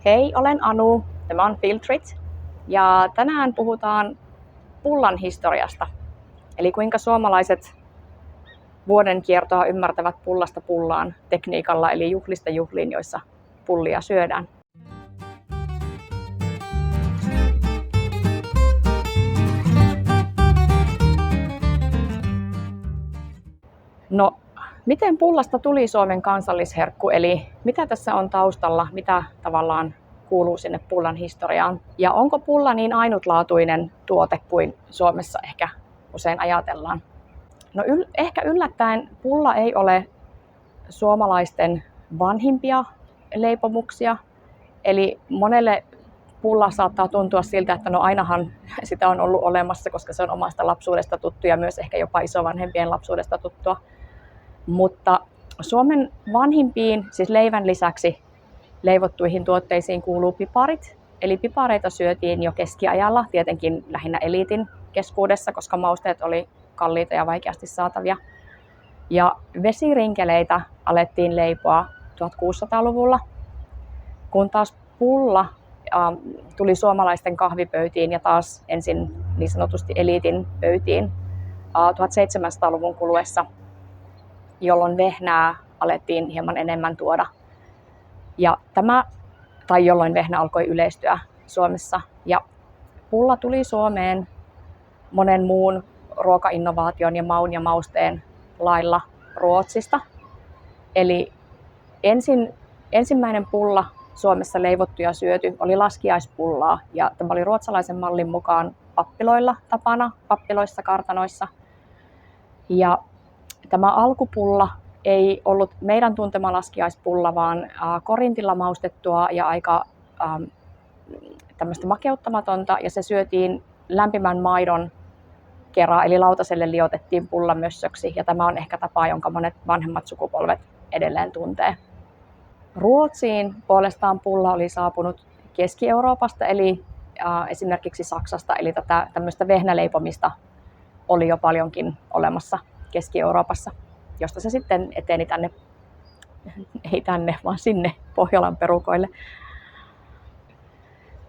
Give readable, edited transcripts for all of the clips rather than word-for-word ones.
Hei, olen Anu. Tämä on Filtrit. Ja tänään puhutaan pullan historiasta. Eli kuinka suomalaiset vuoden kiertoa ymmärtävät pullasta pullaan tekniikalla, eli juhlista juhliin, joissa pullia syödään. No, miten pullasta tuli Suomen kansallisherkku, eli mitä tässä on taustalla, mitä tavallaan kuuluu sinne pullan historiaan? Ja onko pulla niin ainutlaatuinen tuote kuin Suomessa ehkä usein ajatellaan? No ehkä yllättäen pulla ei ole suomalaisten vanhimpia leipomuksia, eli monelle pulla saattaa tuntua siltä, että no ainahan sitä on ollut olemassa, koska se on omasta lapsuudesta tuttu ja myös ehkä jopa isovanhempien lapsuudesta tuttua. Mutta Suomen vanhimpiin, siis leivän lisäksi leivottuihin tuotteisiin kuuluu piparit. Eli pipareita syötiin jo keskiajalla, tietenkin lähinnä eliitin keskuudessa, koska mausteet oli kalliita ja vaikeasti saatavia. Ja vesirinkeleitä alettiin leipoa 1600-luvulla, kun taas pulla tuli suomalaisten kahvipöytiin ja taas ensin niin sanotusti eliitin pöytiin 1700-luvun kuluessa, jolloin vehnää alettiin hieman enemmän tuoda. Ja jolloin vehnä alkoi yleistyä Suomessa. Ja pulla tuli Suomeen monen muun ruokainnovaation ja maun ja mausteen lailla Ruotsista. Eli ensimmäinen pulla Suomessa leivottu ja syöty oli laskiaispullaa, ja tämä oli ruotsalaisen mallin mukaan pappiloilla tapana, pappiloissa, kartanoissa. Ja tämä alkupulla ei ollut meidän tuntema laskiaispulla, vaan korintilla maustettua ja aika tämmöistä makeuttamatonta, ja se syötiin lämpimän maidon kera, eli lautaselle liotettiin pullamössöksi, ja tämä on ehkä tapa, jonka monet vanhemmat sukupolvet edelleen tuntee. Ruotsiin puolestaan pulla oli saapunut Keski-Euroopasta, eli esimerkiksi Saksasta, eli tätä tämmöistä vehnäleipomista oli jo paljonkin olemassa Keski-Euroopassa, josta se sitten eteni vaan sinne Pohjolan perukoille.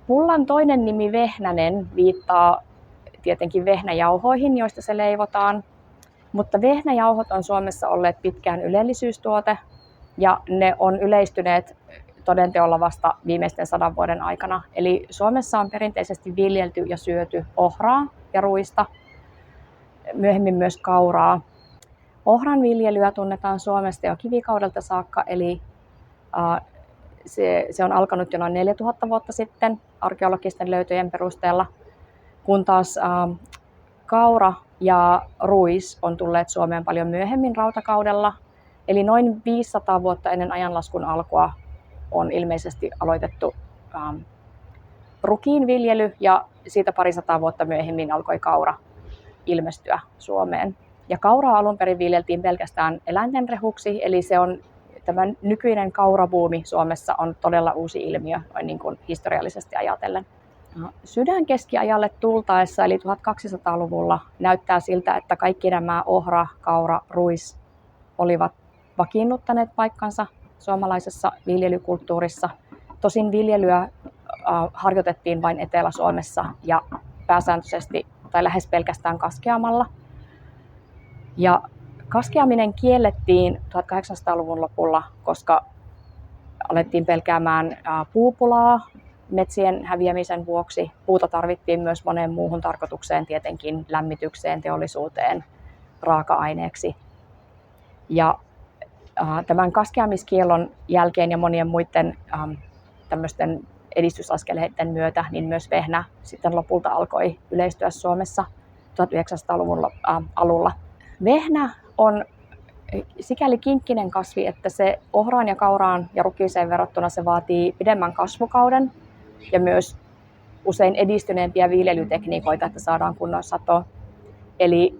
Pullan toinen nimi Vehnänen viittaa tietenkin vehnäjauhoihin, joista se leivotaan, mutta vehnäjauhot on Suomessa olleet pitkään ylellisyystuote, ja ne on yleistyneet todenteolla vasta viimeisten 100 vuoden aikana. Eli Suomessa on perinteisesti viljelty ja syöty ohraa ja ruista, myöhemmin myös kauraa. Ohran viljelyä tunnetaan Suomesta jo kivikaudelta saakka, eli se on alkanut jo noin 4000 vuotta sitten arkeologisten löytöjen perusteella, kun taas kaura ja ruis on tulleet Suomeen paljon myöhemmin rautakaudella. Eli noin 500 vuotta ennen ajanlaskun alkua on ilmeisesti aloitettu rukiin viljely, ja siitä parisataa vuotta myöhemmin alkoi kaura ilmestyä Suomeen. Ja kauraa alun perin viljeltiin pelkästään eläinten rehuksi, eli tämä nykyinen kaurabuumi Suomessa on todella uusi ilmiö niin kuin historiallisesti ajatellen. Sydänkeskiajalle tultaessa, eli 1200-luvulla, näyttää siltä, että kaikki nämä ohra, kaura, ruis olivat vakiinnuttaneet paikkansa suomalaisessa viljelykulttuurissa. Tosin viljelyä harjoitettiin vain Etelä-Suomessa ja pääsääntöisesti tai lähes pelkästään kaskeamalla. Ja kaskeaminen kiellettiin 1800-luvun lopulla, koska alettiin pelkäämään puupulaa metsien häviämisen vuoksi. Puuta tarvittiin myös moneen muuhun tarkoitukseen, tietenkin lämmitykseen, teollisuuteen, raaka-aineeksi. Ja tämän kaskeamiskiellon jälkeen ja monien muiden tämmöisten edistysaskeleiden myötä, niin myös vehnä sitten lopulta alkoi yleistyä Suomessa 1900-luvun alulla. Vehnä on sikäli kinkkinen kasvi, että se ohraan ja kauraan ja rukiiseen verrattuna se vaatii pidemmän kasvukauden ja myös usein edistyneempiä viljelytekniikoita, että saadaan kunnon sato. Eli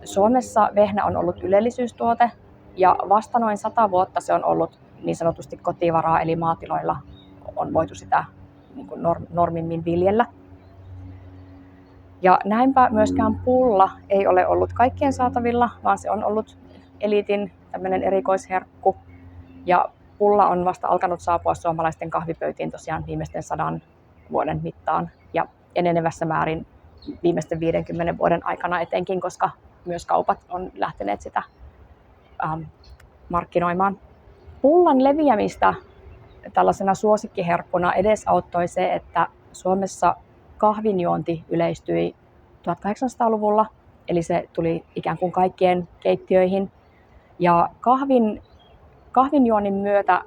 Suomessa vehnä on ollut ylellisyystuote, ja vasta noin 100 vuotta se on ollut niin sanotusti kotivaraa, eli maatiloilla on voitu sitä niin kuin normimmin viljellä. Ja näinpä myöskään pulla ei ole ollut kaikkien saatavilla, vaan se on ollut eliitin tämmöinen erikoisherkku. Ja pulla on vasta alkanut saapua suomalaisten kahvipöytiin tosiaan viimeisten 100 vuoden mittaan ja enenevässä määrin viimeisten 50 vuoden aikana etenkin, koska myös kaupat on lähteneet sitä markkinoimaan. Pullan leviämistä tällaisena suosikkiherkkuna edesauttoi se, että Suomessa kahvinjuonti yleistyi 1800-luvulla, eli se tuli ikään kuin kaikkien keittiöihin. Ja kahvinjuonnin myötä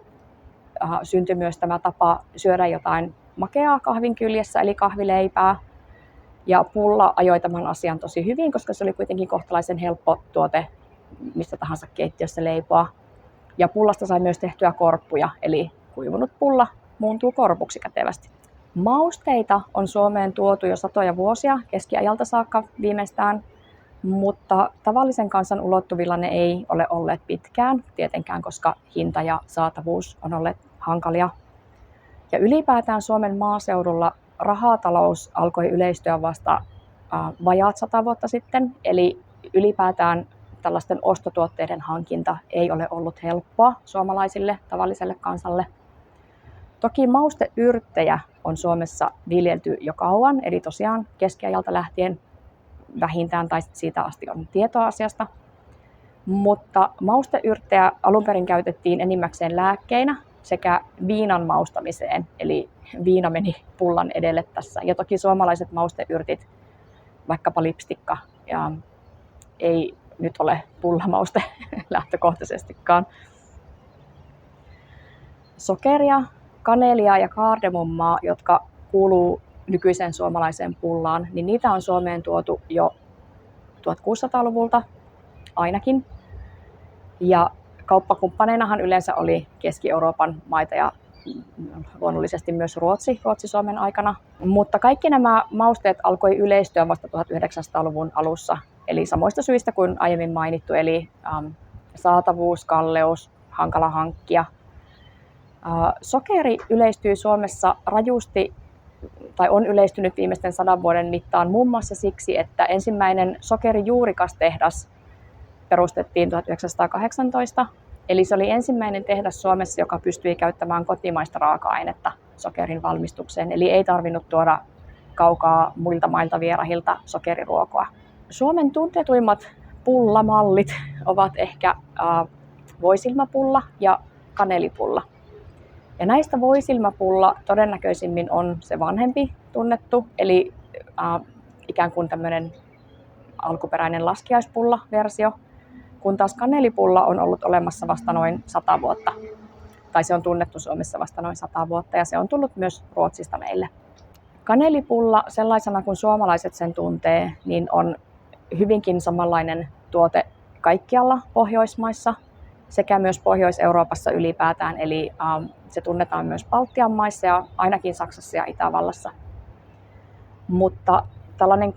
syntyi myös tämä tapa syödä jotain makeaa kahvin kyljessä, eli kahvileipää. Ja pulla ajoi tämän asian tosi hyvin, koska se oli kuitenkin kohtalaisen helppo tuote mistä tahansa keittiössä leipoa. Ja pullasta sai myös tehtyä korppuja, eli kuivunut pulla muuntuu korpuksi kätevästi. Mausteita on Suomeen tuotu jo satoja vuosia, keskiajalta saakka viimeistään, mutta tavallisen kansan ulottuvilla ne ei ole olleet pitkään, tietenkään koska hinta ja saatavuus on olleet hankalia. Ja ylipäätään Suomen maaseudulla rahatalous alkoi yleistyä vasta vajaat 100 vuotta sitten, eli ylipäätään tällaisten ostotuotteiden hankinta ei ole ollut helppoa suomalaisille tavalliselle kansalle. Toki mausteyrttejä on Suomessa viljelty jo kauan, eli tosiaan keskiajalta lähtien vähintään tai siitä asti on tietoa asiasta. Mutta mausteyrttejä alun perin käytettiin enimmäkseen lääkkeinä sekä viinan maustamiseen, eli viina meni pullan edelle tässä. Ja toki suomalaiset mausteyrtit, vaikkapa lipstikka, ei nyt ole pullamauste lähtökohtaisestikaan. Sokeria, kanelia ja kaardemummaa, jotka kuuluu nykyiseen suomalaiseen pullaan, niin niitä on Suomeen tuotu jo 1600-luvulta ainakin. Ja kauppakumppaneinahan yleensä oli Keski-Euroopan maita ja luonnollisesti myös Ruotsi Suomen aikana. Mutta kaikki nämä mausteet alkoi yleistyä vasta 1900-luvun alussa. Eli samoista syistä kuin aiemmin mainittu, eli saatavuus, kalleus, hankala hankkia. Sokeri yleistyy Suomessa rajusti tai on yleistynyt viimeisten 100 vuoden mittaan muun muassa siksi, että ensimmäinen sokerijuurikastehdas perustettiin 1918. Eli se oli ensimmäinen tehdas Suomessa, joka pystyi käyttämään kotimaista raaka-ainetta sokerin valmistukseen. Eli ei tarvinnut tuoda kaukaa muilta mailta vierahilta sokeriruokoa. Suomen tunnetuimmat pullamallit ovat ehkä voisilmäpulla ja kanelipulla. Ja näistä voisilmäpulla todennäköisimmin on se vanhempi tunnettu, eli ikään kuin tämmöinen alkuperäinen laskiaispulla-versio, kun taas kanelipulla on ollut olemassa vasta noin 100 vuotta. Tai se on tunnettu Suomessa vasta noin 100 vuotta ja se on tullut myös Ruotsista meille. Kanelipulla sellaisena kuin suomalaiset sen tuntee, niin on hyvinkin samanlainen tuote kaikkialla Pohjoismaissa sekä myös Pohjois-Euroopassa ylipäätään. Eli se tunnetaan myös Baltian maissa ja ainakin Saksassa ja Itävallassa. Mutta tällainen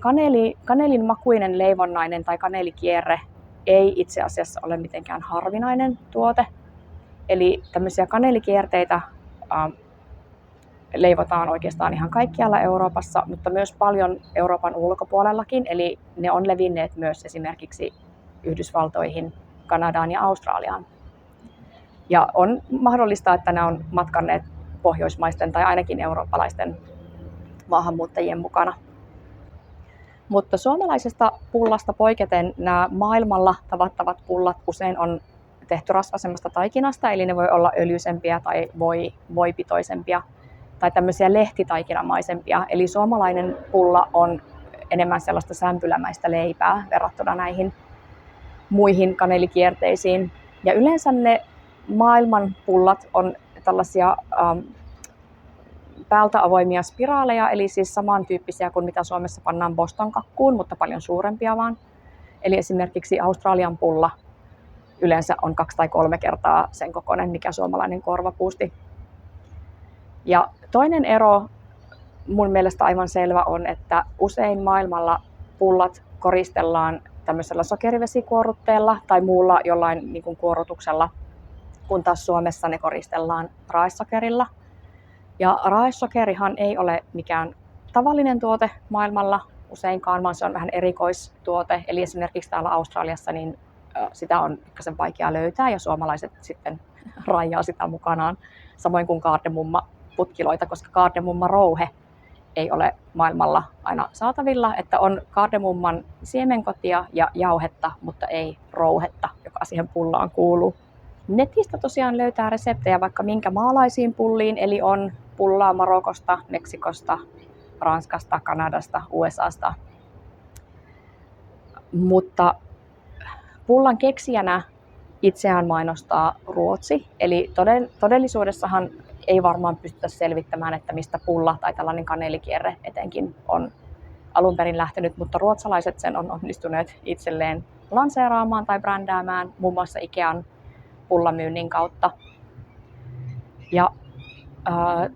kanelin makuinen leivonnainen tai kanelikierre ei itse asiassa ole mitenkään harvinainen tuote. Eli tämmöisiä kanelikierteitä leivotaan oikeastaan ihan kaikkialla Euroopassa, mutta myös paljon Euroopan ulkopuolellakin. Eli ne on levinneet myös esimerkiksi Yhdysvaltoihin, Kanadaan ja Australiaan. Ja on mahdollista, että ne on matkanneet pohjoismaisten tai ainakin eurooppalaisten maahanmuuttajien mukana. Mutta suomalaisesta pullasta poiketen nämä maailmalla tavattavat pullat usein on tehty rasvasemmasta taikinasta, eli ne voi olla öljysempiä tai voipitoisempia tai tämmöisiä lehtitaikinamaisempia. Eli suomalainen pulla on enemmän sellaista sämpylämäistä leipää verrattuna näihin muihin kanelikierteisiin. Ja yleensä ne maailman pullat on tällaisia päältä avoimia spiraaleja, eli siis samantyyppisiä kuin mitä Suomessa pannaan Boston kakkuun, mutta paljon suurempia vaan. Eli esimerkiksi Australian pulla yleensä on 2 tai 3 kertaa sen kokoinen, mikä suomalainen korvapuusti. Ja toinen ero mun mielestä aivan selvä on, että usein maailmalla pullat koristellaan tämmöisellä sokerivesikuorrutteella tai muulla jollain niin kuin kuorrutuksella, kun taas Suomessa ne koristellaan raesokerilla. Ja raesokerihan ei ole mikään tavallinen tuote maailmalla useinkaan, vaan se on vähän erikoistuote. Eli esimerkiksi täällä Australiassa niin sitä on pikkasen vaikea löytää ja suomalaiset sitten rajaa sitä mukanaan, samoin kuin kaardemumma-putkiloita, koska kaardemumma-rouhe ei ole maailmalla aina saatavilla, että on kaardemumman siemenkotia ja jauhetta, mutta ei rouhetta, joka siihen pullaan kuuluu. Netistä tosiaan löytää reseptejä vaikka minkä maalaisiin pulliin, eli on pullaa Marokosta, Meksikosta, Ranskasta, Kanadasta, USAsta. Mutta pullan keksijänä itseään mainostaa Ruotsi, eli todellisuudessahan ei varmaan pystytä selvittämään, että mistä pulla tai tällainen kaneelikierre etenkin on alun perin lähtenyt, mutta ruotsalaiset sen on onnistuneet itselleen lanseeraamaan tai brändäämään muun muassa Ikean pullamyynnin kautta. Ja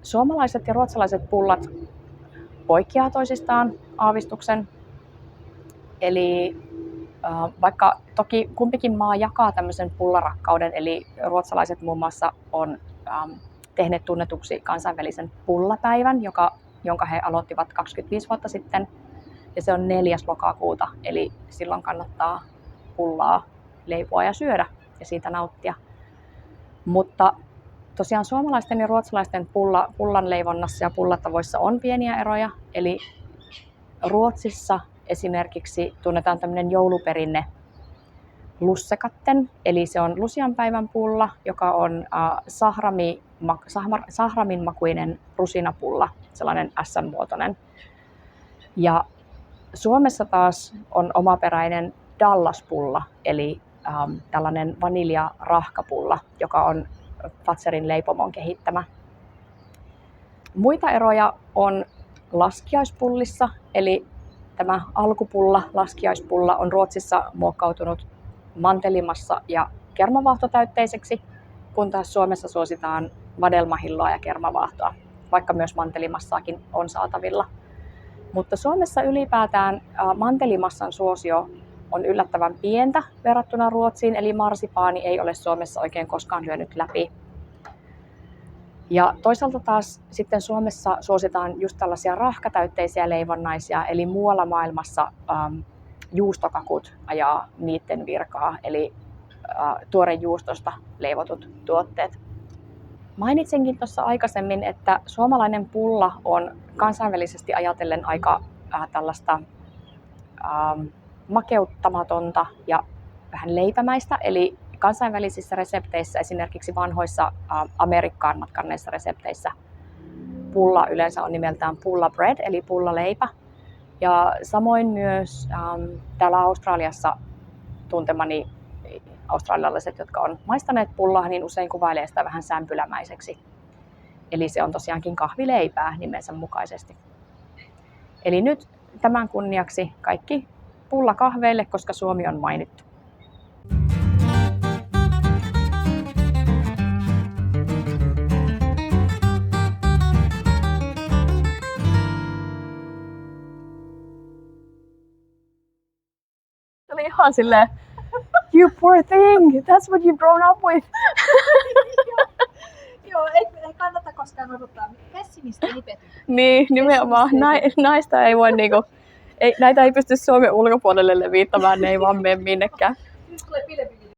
suomalaiset ja ruotsalaiset pullat poikkeaa toisistaan aavistuksen. Eli vaikka toki kumpikin maa jakaa tämmöisen pullarakkauden, eli ruotsalaiset muun muassa on tehneet tunnetuksi kansainvälisen pullapäivän, jonka he aloittivat 25 vuotta sitten. Ja se on 4. lokakuuta, eli silloin kannattaa pullaa leipoa ja syödä ja siitä nauttia. Mutta tosiaan suomalaisten ja ruotsalaisten pullan leivonnassa ja pullatavoissa on pieniä eroja. Eli Ruotsissa esimerkiksi tunnetaan tämmöinen jouluperinne lussekatten, eli se on lusianpäivän pulla, joka on sahramin makuinen rusinapulla, sellainen S-muotoinen. Ja Suomessa taas on omaperäinen Dallas-pulla, eli tällainen vaniljarahkapulla, joka on Fazerin leipomon kehittämä. Muita eroja on laskiaispullissa, eli tämä alkupulla, laskiaispulla, on Ruotsissa muokkautunut mantelimassa ja kermavaahtotäytteiseksi, kun taas Suomessa suositaan vadelmahilloa ja kermavaahtoa, vaikka myös mantelimassaakin on saatavilla. Mutta Suomessa ylipäätään mantelimassan suosio on yllättävän pientä verrattuna Ruotsiin, eli marsipaani ei ole Suomessa oikein koskaan lyönyt läpi. Ja toisaalta taas sitten Suomessa suositaan just tällaisia rahkatäytteisiä leivonnaisia, eli muualla maailmassa juustokakut ajaa niiden virkaa, eli tuorejuustosta leivotut tuotteet. Mainitsinkin tuossa aikaisemmin, että suomalainen pulla on kansainvälisesti ajatellen aika tällaista makeuttamatonta ja vähän leipämäistä, eli kansainvälisissä resepteissä, esimerkiksi vanhoissa Amerikkaan matkanneissa resepteissä, pulla yleensä on nimeltään pulla bread, eli pullaleipä. Ja samoin myös täällä Australiassa tuntemani australialaiset, jotka on maistaneet pullaa, niin usein kuvailee sitä vähän sämpylämäiseksi. Eli se on tosiaankin kahvileipää nimensä mukaisesti. Eli nyt tämän kunniaksi kaikki pullakahveille, koska Suomi on mainittu. Oli ihan silleen, you poor thing, that's what you've grown up with. Joo, ei kannata koskaan odottaa pessimistä lipetyä. Niin, nimenomaan. Näistä ei voi niinku, näitä ei pysty Suomen ulkopuolelle levittämään, ne ei vaan mene minnekään. Nyt tulee pilvi.